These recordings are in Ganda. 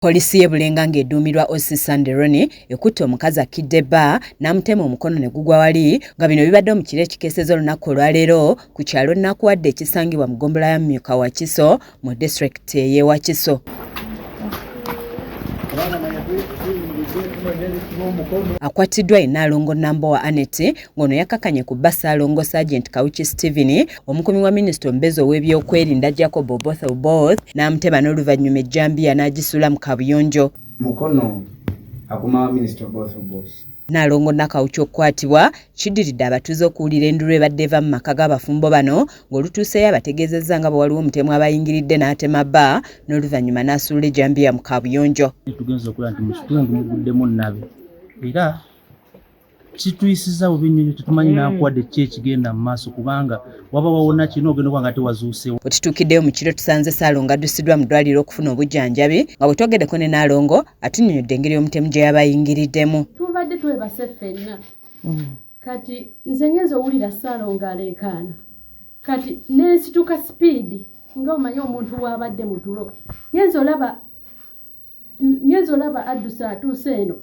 Polisi ye Bulenga ng'edduumirwa Omusirikale ekutte omukazi akidde bba n'amutema omukono ne gugwa wali nga bino bibadde mu kiro ekikeeseza olunaku olwaleero ku kyalo Nakuwadde ekisangibwa mu ggombolola ya Myuka Wakiso mu disitulikiti ey'e Wakiso. Akwatiddwa Nnaalongo Nambowa Annette ng'ono yakakanye ku bba Ssaalongo Sergeant Kawuki Stephen omukuumi wa minisita omubeezi ow'ebyokwerinda Jacob Oboth n'amutema n'oluvannyuma ejjambiya n'agisula mu kabuyonjo. Mukono akuma wa minisita Oboth. Nnaalongo Nakawuki okukwatibwa kiddiridde abatuuze okuwulira endulu ebadde eva mu maka g'abafumbo bano ng'olutuuseyo abategeezezza nga bwe waliwo omutemu abayingiridde n'atema bba n'oluvannyuma n'asuula ejjambiya mu kabuyonjo. Tugenza okulaba nti mu kitundu muguddemu nnabe era kituyisiza bubinyonyo tetumanyi Nakuwadde ki ekigenda mu maaso kubanga waba wawona kino ogenda okuba nga tewazuusewo. Bwe tutuukiddeyo mu kiro tusanze Ssaalongo addusiddwa mu ddwaliro okufuna obujjanjabi nga bwe twogeddeko ne Nnaalongo atunnyonnyodde engeri y'omutemu gye yabayingiriddemu. Tubadde twebase ffenna kati nze ngenza owulira Ssaalongo aleekaana kati nensituka sipiidi nga omanyi omuntu wabadde mu tulo ngenza olaba addusa atuuse eno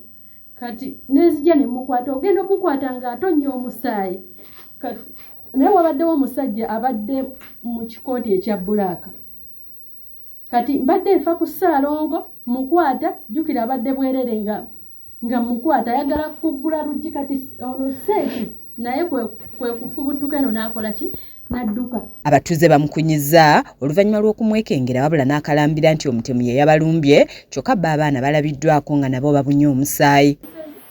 kati nenzija ne mukwata ogenda omukwata ng'atonnya omusaayi kati naye wabaddewo omusajja abadde mu kikooti ekya bbulaaka kati mbadde nfa ku Ssaalongo mukwata jjukira abadde bwerere nga mukwata ayagala kuggula luggi kati ono seeki naye kwe kufubutuka eno n'akola ki n'adduka. Abatuuze bamukunyizza oluvannyuma lw'okumwekengera wabula n'akalambira nti omutemu ye yabalumbye kyokka bba abaana balabiddwako nga nabo babunye omusaayi.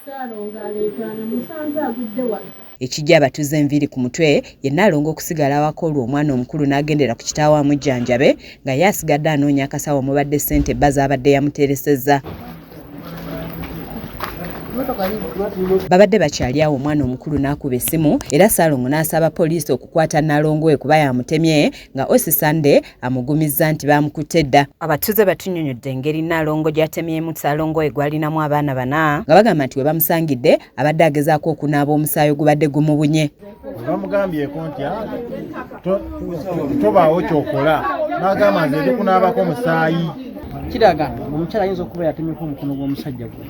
Ssaalongo aleekaana musanze agudde wano. Ekijja abatuuze enviiri ku mutwe ye Nnaalongo okusigala awaka olwo omwana omukulu n'agendera ku kitaawe amujjanjabe nga ye asigadde anoonya akasawo omubadde ssente bba z'abadde yamuteresezza. Babadde bakyali awo omwana omukulu n'akuba essimu era Ssaalongo n'asaba poliisi okukwata Nnaalongo we kuba yamutemye nga Omusirikale amugumizza nti baamukutte dda. Abatuuze batunnyonnyodde engeri Nnaalongo gy'atemyemu Ssaalongo we gwalinamu abaana bana nga bagamba nti we bamusangidde abadde agezaako okunaaba omusaayi ogubadde gumubunye. Bamugambyeko nti tobaawo kyokola n'agamba nze ndikunaabako omusaayi. Kiraga omukyala ayinza okuba yatemyeko omukono gw'omusajja gwe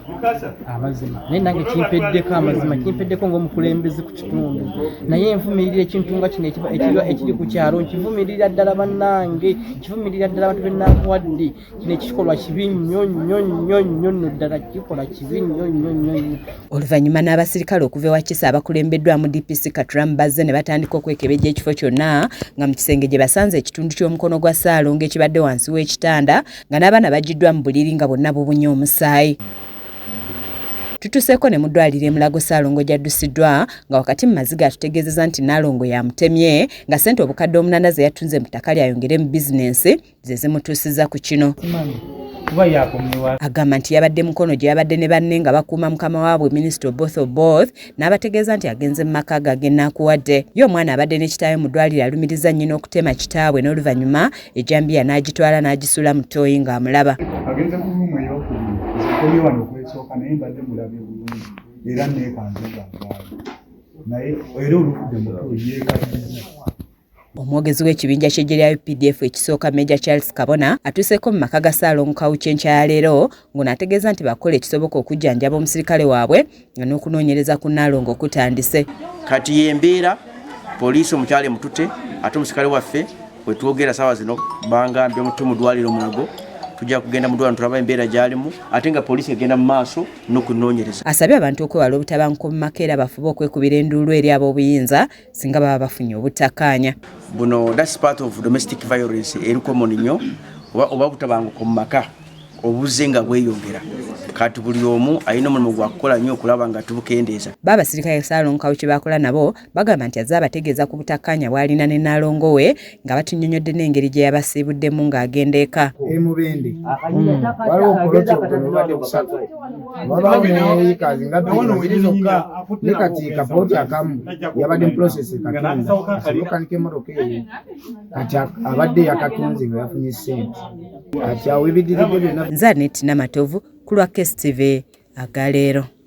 amazima naye nange kimpeddeko amazima kimpeddeko ng'omukulembeze ku kitundu naye nvumirira ekintu nga kino ekiri ku kyalo nkivumirira ddala bannange kivumirira ddala abantu be Nakuwadde kino ekikolwa kibi nnyo nnyo nnyo nnyo nno ddala kikola kibi nnyo nnyo nnyo. Oluvannyuma n'abasirikale okuva e Wakiso abakulembeddwamu DPC Katulamu bazze ne batandika okwekebejja ekifo kyonna nga mu kisenge gye basanze ekitundu ky'omukono gwa Ssaalongo ekibadde wansi w'ekitanda nga n'abaana bagiddwa mu buliri nga bonna bubunye omusaayi. Tutuseeko ne mu ddwaliro e Mulago Ssaalongo gy'addusiddwa nga wakati mu maziga atutegeezezza nti Nnaalongo yamutemye nga ssente obukadde 8 ze yatunze mu ttaka lyayongere mu bizinensi ze zimutuusizza ku kino. Agamba nti yabadde mukono gye yabadde ne banne nga bakuuma mukama waabwe minisita Oboth n'abategeeza nti agenze mu maka ge Nakuwadde. Ye omwana abadde ne kitaawe mu ddwaliro alumiriza nnyina okutema kitaabwe n'oluvannyuma ejjambiya n'agitwala n'agisula mu ttooyi ng'amulaba. Agenze ku ruumu ey'okubiri wano okwesooka naye mbadde mulabe bulungi era neekanze ng'agwayo naye era olukudde muto yeekaliza. Omwogezi w'ekibinja ky'eggye lya UPDF ekisooka Major Charles Kabona atuuseeko mu maka ga Ssaalongo Kawuki enkya ya leero ng'onaategeeza nti bakola ekisoboka okujjanjaba omusirikale waabwe nga n'okunoonyereza ku Nnaalongo kutandise. Kati y'embeera poliisi omukyala emutute ate omusirikale waffe we twogera ssaawa zino bangambye mu ddwaliro Mulago tujja kugenda mu ddwaliro tulaba embeera gy'alimu ate nga poliisi egenda mu maaso n'okunoonyereza. Asabye abantu okwewala obutabanguko mu maka era bafube okwekubira enduulu eri ab'obuyinza singa baba bafunye obutakkaanya. Buno that's part of domestic violence eri common nnyo oba obutabanguko mu maka obuze nga bweyongera kati buli omu alina omulimu gwakukola nnyo okulaba nga tubukendeeza. Baabasirikale Ssaalongo Kawuki bakola nabo bagamba nti azze abategeeza ku butakkaanya bw'alina ne Nnaalongo we nga batunnyonnyodde n'engeri gye yabasiibuddemu ng'agenda eka. Emubende waliwo okulotokolo obadde kusatu wabaawo ne yeebase nga bbiri zokka ne kati kapooti akamu yabadde mu process katunda asobokaniko emmotoka eyo kati abadde yakatunze nga yafunye ssente kati awo ebiddiridde byonna. Nze Annette Namatovu ku lwa KSTV agaleero.